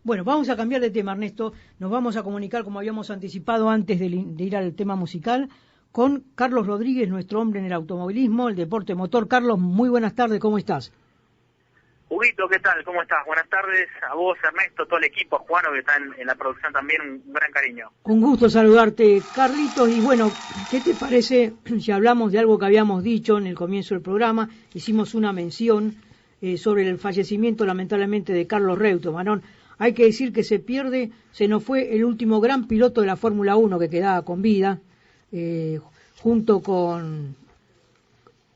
Bueno, vamos a cambiar de tema, Ernesto. Nos vamos a comunicar, como habíamos anticipado antes de ir al tema musical, con Carlos Rodríguez, nuestro hombre en el automovilismo, el deporte motor. Carlos, muy buenas tardes, ¿cómo estás? Huguito, ¿qué tal? ¿Cómo estás? Buenas tardes a vos, Ernesto, todo el equipo, Juano, que está en la producción también, un gran cariño. Un gusto saludarte, Carlitos. Y bueno, ¿qué te parece si hablamos de algo que habíamos dicho en el comienzo del programa? Hicimos una mención sobre el fallecimiento, lamentablemente, de Carlos Reutemann. Hay que decir que se nos fue el último gran piloto de la Fórmula 1 que quedaba con vida, junto con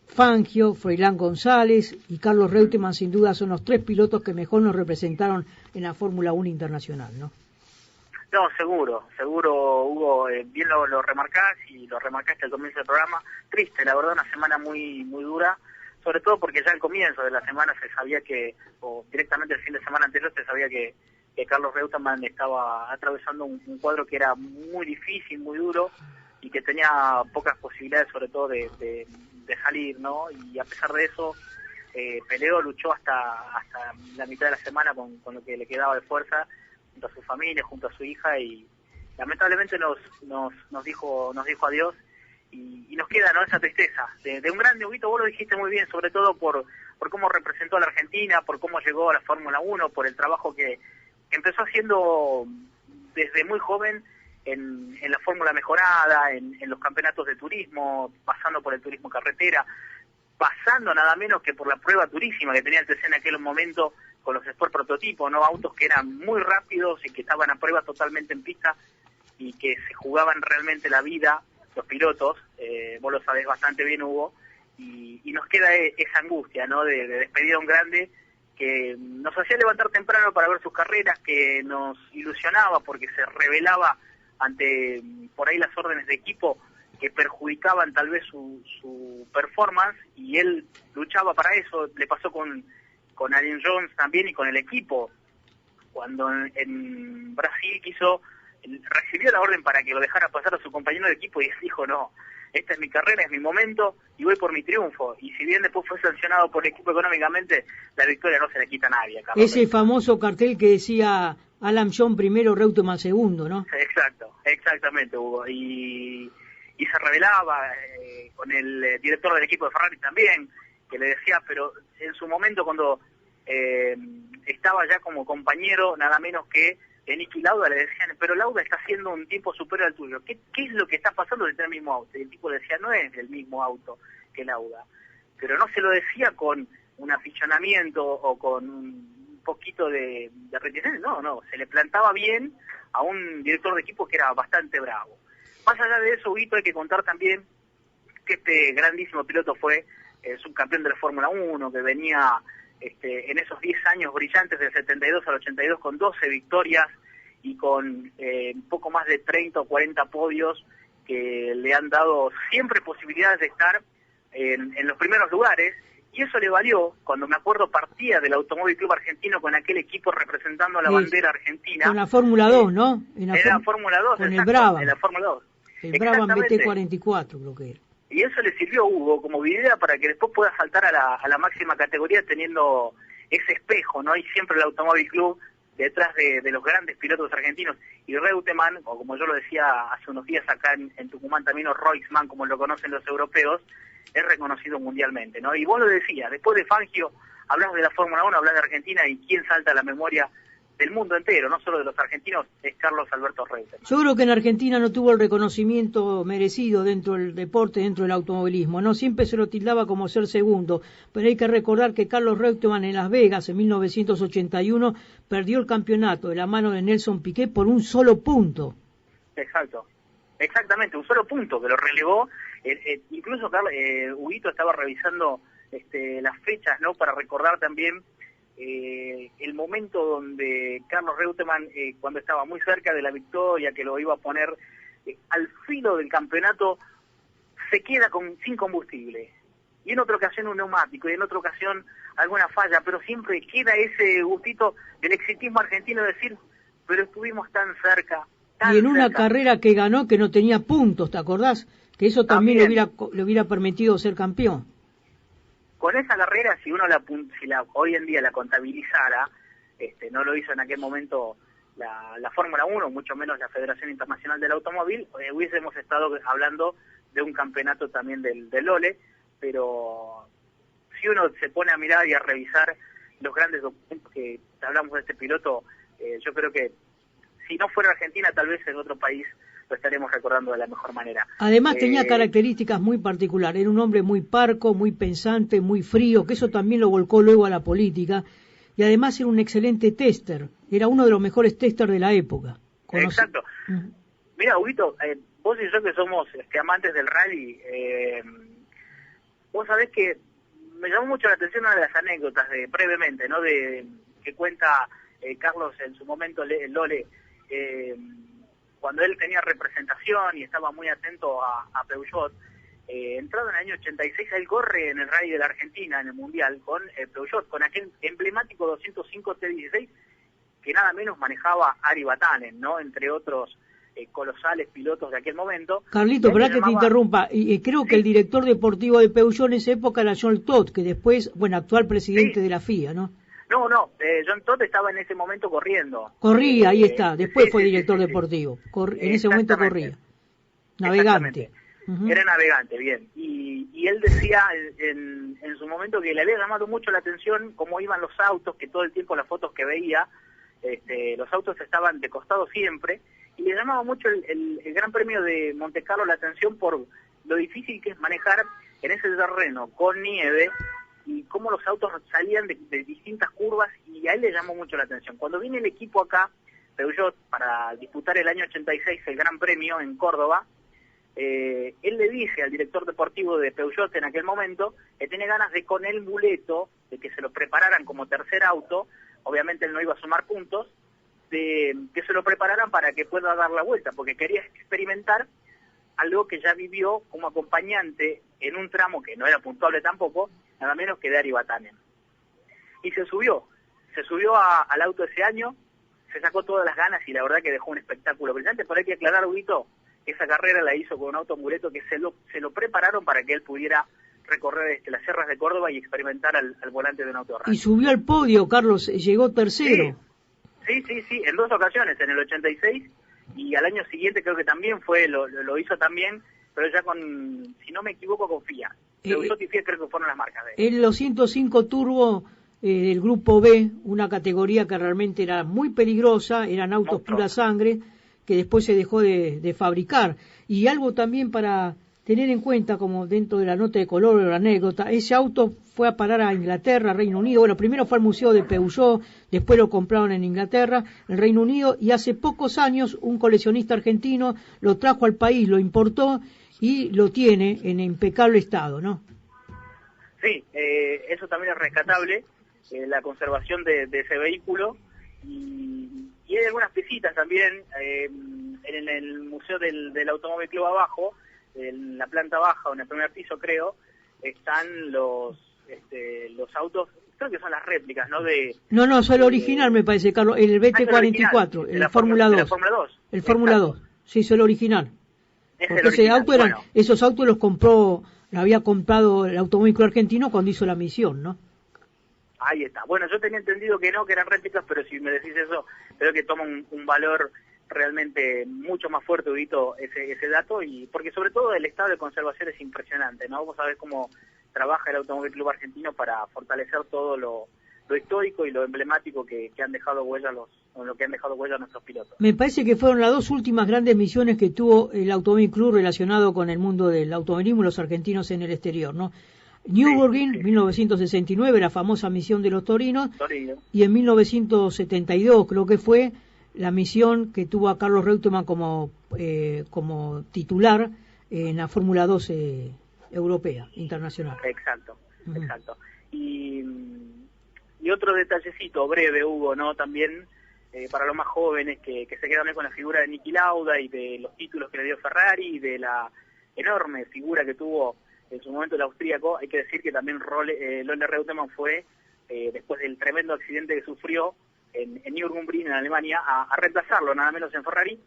Fangio, Froilán González y Carlos Reutemann. Sin duda son los tres pilotos que mejor nos representaron en la Fórmula 1 internacional, ¿no? No, seguro, Hugo, bien lo remarcás y lo remarcaste al comienzo del programa. Triste, la verdad, una semana muy dura, sobre todo porque ya al comienzo de la semana se sabía o directamente el fin de semana anterior se sabía que Carlos Reutemann estaba atravesando un cuadro que era muy difícil, muy duro, y que tenía pocas posibilidades, sobre todo de salir, ¿no? Y a pesar de eso, peleó, luchó hasta la mitad de la semana con lo que le quedaba de fuerza, junto a su familia, junto a su hija, y lamentablemente nos dijo adiós, y nos queda, ¿no?, esa tristeza de un grande. Huguito, vos lo dijiste muy bien, sobre todo por cómo representó a la Argentina, por cómo llegó a la Fórmula 1, por el trabajo que empezó haciendo desde muy joven en la fórmula mejorada, en los campeonatos de turismo, pasando por el turismo carretera, pasando nada menos que por la prueba turísima que tenía el TC en aquel momento con los Sport Prototipos, ¿no? Autos que eran muy rápidos y que estaban a prueba totalmente en pista y que se jugaban realmente la vida los pilotos, vos lo sabés bastante bien, Hugo, y nos queda esa angustia, ¿no?, de despedir a un grande que nos hacía levantar temprano para ver sus carreras, que nos ilusionaba porque se revelaba ante por ahí las órdenes de equipo que perjudicaban tal vez su performance, y él luchaba para eso. Le pasó con Alain Jones también y con el equipo, cuando en Brasil recibió la orden para que lo dejara pasar a su compañero de equipo, y él dijo: no, esta es mi carrera, es mi momento y voy por mi triunfo. Y si bien después fue sancionado por el equipo económicamente, la victoria no se le quita a nadie, Carlos. Ese famoso cartel que decía Alain Jones primero, Reutemann segundo, ¿no? Exactamente, Hugo. Y se revelaba con el director del equipo de Ferrari también, que le decía, pero en su momento cuando estaba ya como compañero, nada menos que Niki Lauda, le decían: pero Lauda está haciendo un tiempo superior al tuyo, ¿qué es lo que está pasando de tener el mismo auto? Y el tipo decía: no es el mismo auto que Lauda. Pero no se lo decía con un aficionamiento o con un poquito de reticencia, no, se le plantaba bien a un director de equipo que era bastante bravo. Más allá de eso, Huguito, hay que contar también que este grandísimo piloto fue subcampeón de la Fórmula 1, que venía en esos 10 años brillantes del 72 al 82 con 12 victorias y con un poco más de 30 o 40 podios que le han dado siempre posibilidades de estar en los primeros lugares, y eso le valió, cuando me acuerdo partía del Automóvil Club Argentino con aquel equipo representando a la bandera argentina. Con la Fórmula 2, ¿no? En la Fórmula 2, con el Brabham. En la Fórmula 2. El Brabham BT44 creo que era. Y eso le sirvió a Hugo como vidriera para que después pueda saltar a la máxima categoría teniendo ese espejo, ¿no? Y siempre el Automóvil Club detrás de los grandes pilotos argentinos. Y Reutemann, o como yo lo decía hace unos días acá en Tucumán también, o Reutemann, como lo conocen los europeos, es reconocido mundialmente, ¿no? Y vos lo decías, después de Fangio, hablas de la Fórmula 1, hablas de Argentina, y quién salta a la memoria del mundo entero, no solo de los argentinos, es Carlos Alberto Reutemann. Yo creo que en Argentina no tuvo el reconocimiento merecido dentro del deporte, dentro del automovilismo, ¿no? Siempre se lo tildaba como ser segundo, pero hay que recordar que Carlos Reutemann en Las Vegas, en 1981, perdió el campeonato de la mano de Nelson Piquet por un solo punto. Exactamente, un solo punto que lo relegó. Incluso Huguito estaba revisando las fechas, ¿no?, para recordar también el momento donde Carlos Reutemann, cuando estaba muy cerca de la victoria, que lo iba a poner al filo del campeonato, se queda sin combustible. Y en otra ocasión un neumático, y en otra ocasión alguna falla, pero siempre queda ese gustito del exitismo argentino de decir: pero estuvimos tan cerca. Y en una carrera que ganó que no tenía puntos, ¿te acordás? Que eso también le hubiera permitido ser campeón. Con esa carrera, si uno hoy en día la contabilizara, no lo hizo en aquel momento la Fórmula 1, mucho menos la Federación Internacional del Automóvil, hubiésemos estado hablando de un campeonato también del Lole, pero si uno se pone a mirar y a revisar los grandes documentos que hablamos de este piloto, yo creo que si no fuera Argentina, tal vez en otro país lo estaremos recordando de la mejor manera. Además tenía características muy particulares, era un hombre muy parco, muy pensante, muy frío, que eso también lo volcó luego a la política, y además era un excelente tester, era uno de los mejores testers de la época. Exacto. Mira, Huguito, vos y yo que somos amantes del rally, vos sabés que me llamó mucho la atención una de las anécdotas, brevemente, ¿no? Que cuenta Carlos en su momento, Lole, cuando él tenía representación y estaba muy atento a Peugeot. Entrado en el año 86, él corre en el Rally de la Argentina, en el Mundial, con Peugeot, con aquel emblemático 205 T16, que nada menos manejaba Ari Vatanen, ¿no? Entre otros colosales pilotos de aquel momento. Carlito, perdón que te interrumpa, creo que el director deportivo de Peugeot en esa época era John Todt, que después, actual presidente de la FIA, ¿no? No, John Todt estaba en ese momento corriendo. Corría, ahí está, después fue director deportivo, en ese momento corría, navegante. Era navegante, bien. Y él decía en su momento que le había llamado mucho la atención cómo iban los autos, que todo el tiempo las fotos que veía, los autos estaban de costado siempre, y le llamaba mucho el Gran Premio de Monte Carlo la atención por lo difícil que es manejar en ese terreno con nieve, y cómo los autos salían de distintas curvas, y a él le llamó mucho la atención. Cuando viene el equipo acá, Peugeot, para disputar el año 86 el Gran Premio en Córdoba, él le dice al director deportivo de Peugeot en aquel momento que tiene ganas de, con el muleto, de que se lo prepararan como tercer auto, obviamente él no iba a sumar puntos, de que se lo prepararan para que pueda dar la vuelta, porque quería experimentar algo que ya vivió como acompañante en un tramo que no era puntuable tampoco, nada menos que de Ari Vatanen. Y se subió al auto ese año, se sacó todas las ganas y la verdad que dejó un espectáculo brillante. Pero hay que aclarar, Huguito, esa carrera la hizo con un auto muleto que se lo prepararon para que él pudiera recorrer las sierras de Córdoba y experimentar al volante de un auto de rally. Y subió al podio, Carlos, llegó tercero. Sí, en 2 ocasiones, en el 86 y al año siguiente creo que también lo hizo también, pero ya con, si no me equivoco, con FIA. Peugeot y FIA creo que fueron las marcas de él. En los 105 Turbo del Grupo B, una categoría que realmente era muy peligrosa, eran autos pura sangre, que después se dejó de fabricar. Y algo también para tener en cuenta, como dentro de la nota de color o la anécdota, ese auto fue a parar a Inglaterra, Reino Unido. Bueno, primero fue al Museo de Peugeot, después lo compraron en Inglaterra, en Reino Unido, y hace pocos años un coleccionista argentino lo trajo al país, lo importó y lo tiene en impecable estado, ¿no? Sí, eso también es rescatable, la conservación de ese vehículo, y hay algunas piecitas también en el Museo del Automóvil Club abajo, en la planta baja o en el primer piso creo, están los autos, creo que son las réplicas, ¿no? No, es el original me parece, Carlos, el BT44, el Fórmula 2. El Fórmula 2, sí, es el original. Porque ese auto esos autos lo había comprado el Automóvil Club Argentino cuando hizo la misión, ¿no? Ahí está. Bueno, yo tenía entendido que no, que eran réplicas, pero si me decís eso, creo que toma un valor realmente mucho más fuerte, Huguito, ese dato, y porque sobre todo el estado de conservación es impresionante, ¿no? Vos sabés cómo trabaja el Automóvil Club Argentino para fortalecer todo lo histórico y lo emblemático que han dejado huella nuestros pilotos. Me parece que fueron las 2 últimas grandes misiones que tuvo el Automóvil Club relacionado con el mundo del automovilismo y los argentinos en el exterior, ¿no? Nürburgring, 1969, la famosa misión de los torinos, y en 1972 creo que fue la misión que tuvo a Carlos Reutemann como titular en la Fórmula 2 europea, internacional. Exacto. Y otro detallecito breve, Hugo, ¿no? También para los más jóvenes que se quedan con la figura de Niki Lauda y de los títulos que le dio Ferrari y de la enorme figura que tuvo en su momento el austríaco. Hay que decir que también Lola Reutemann fue, después del tremendo accidente que sufrió en Nürburgring, en Alemania, a reemplazarlo, nada menos en Ferrari,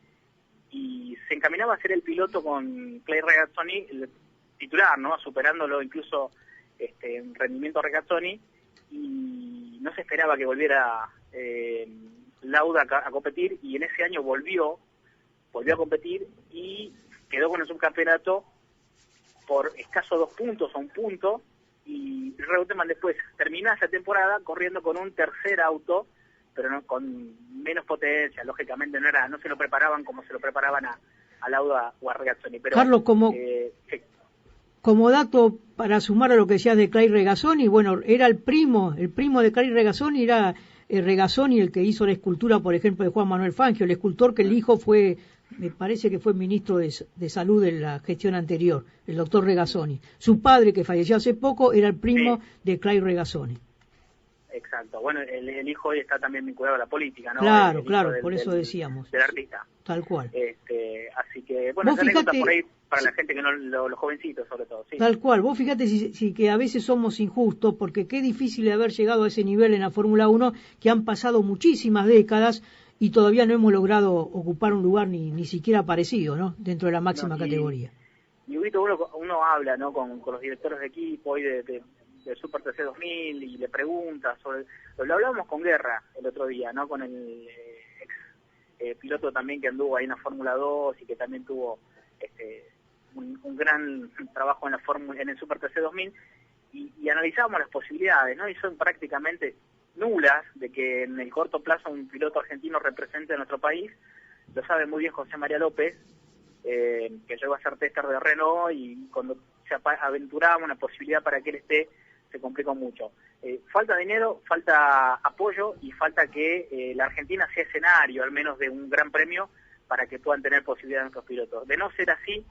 y se encaminaba a ser el piloto con Clay Regazzoni, el titular, ¿no? Superándolo incluso en rendimiento Regazzoni, y no se esperaba que volviera Lauda a competir, y en ese año volvió a competir y quedó con el subcampeonato por escaso 2 puntos o 1 punto, y Reutemann después terminó esa temporada corriendo con un tercer auto, pero no, con menos potencia, lógicamente no se lo preparaban como se lo preparaban a Lauda o a Regazzoni. Pero, Carlos, sí. Como dato para sumar a lo que decías de Clay Regazzoni, bueno, era el primo de Clay Regazzoni, era Regazzoni el que hizo la escultura, por ejemplo, de Juan Manuel Fangio, el escultor que el hijo fue, me parece que fue ministro de Salud en la gestión anterior, el doctor Regazzoni. Su padre, que falleció hace poco, era el primo de Clay Regazzoni. Exacto. Bueno, el hijo hoy está también vinculado a la política, ¿no? Claro, por eso decíamos. Del artista. Tal cual. Así que, bueno, esa anécdota por ahí para la gente que no, los jovencitos sobre todo. Sí. Tal cual. Vos fíjate si que a veces somos injustos, porque qué difícil de haber llegado a ese nivel en la Fórmula 1, que han pasado muchísimas décadas y todavía no hemos logrado ocupar un lugar ni siquiera parecido, ¿no? Dentro de la máxima categoría. Y uno habla, ¿no? Con los directores de equipo hoy del Super TC 2000 y le pregunta sobre... Lo hablábamos con Guerra el otro día, ¿no? Con el ex piloto también que anduvo ahí en la Fórmula 2 y que también tuvo un gran trabajo en el Super TC 2000 y analizábamos las posibilidades, ¿no? Y son prácticamente nulas de que en el corto plazo un piloto argentino represente a nuestro país. Lo sabe muy bien José María López, que llegó a ser tester de Renault, y cuando se aventuraba una posibilidad para que él esté, se complicó mucho. Falta dinero, falta apoyo y falta que la Argentina sea escenario, al menos de un gran premio, para que puedan tener posibilidad nuestros pilotos. De no ser así,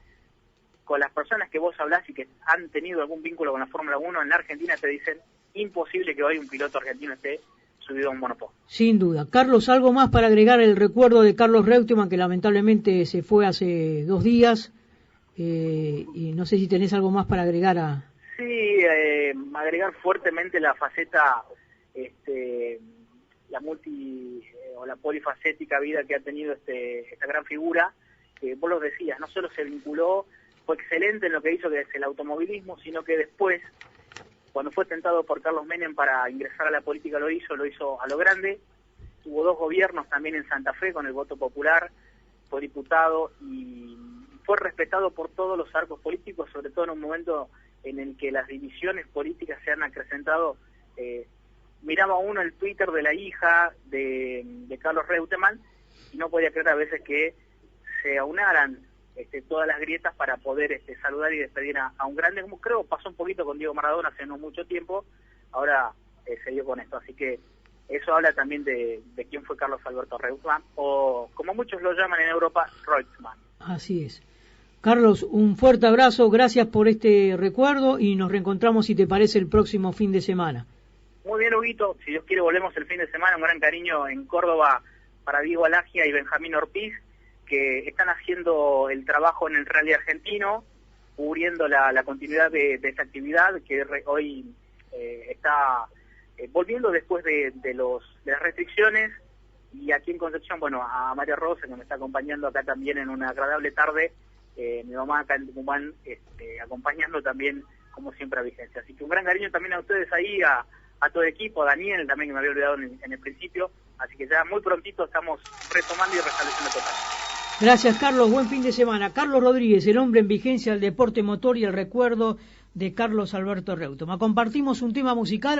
con las personas que vos hablás y que han tenido algún vínculo con la Fórmula 1 en la Argentina, te dicen imposible que hoy un piloto argentino esté subido a un monoposto. Sin duda. Carlos, ¿algo más para agregar el recuerdo de Carlos Reutemann, que lamentablemente se fue hace 2 días? Y no sé si tenés algo más para agregar a... Sí, agregar fuertemente la faceta, la o la polifacética vida que ha tenido esta gran figura, que vos lo decías, no solo se vinculó, fue excelente en lo que hizo, que es el automovilismo, sino que después, cuando fue tentado por Carlos Menem para ingresar a la política, lo hizo a lo grande. Tuvo 2 gobiernos también en Santa Fe con el voto popular, fue diputado y fue respetado por todos los arcos políticos, sobre todo en un momento en el que las divisiones políticas se han acrecentado. Miraba uno el Twitter de la hija de Carlos Reutemann y no podía creer a veces que se aunaran todas las grietas para poder saludar y despedir a un grande, como creo pasó un poquito con Diego Maradona hace no mucho tiempo. Ahora se dio con esto, así que eso habla también de quién fue Carlos Alberto Reutemann, o como muchos lo llaman en Europa, Reutemann. Así es. Carlos, un fuerte abrazo, gracias por este recuerdo y nos reencontramos, si te parece, el próximo fin de semana. Muy bien, Huguito, si Dios quiere volvemos el fin de semana. Un gran cariño en Córdoba para Diego Alagia y Benjamín Ortiz, que están haciendo el trabajo en el rally argentino, cubriendo la continuidad de esta actividad que hoy está volviendo después de las restricciones. Y aquí en Concepción, bueno, a María Rosa, que me está acompañando acá también en una agradable tarde, mi mamá acá en Tucumán, acompañando también, como siempre, a Vigencia. Así que un gran cariño también a ustedes ahí, a todo el equipo, a Daniel también, que me había olvidado en el principio. Así que ya muy prontito estamos retomando y restableciendo total. Gracias, Carlos. Buen fin de semana. Carlos Rodríguez, el hombre en vigencia del deporte motor y el recuerdo de Carlos Alberto Reutemann. Compartimos un tema musical.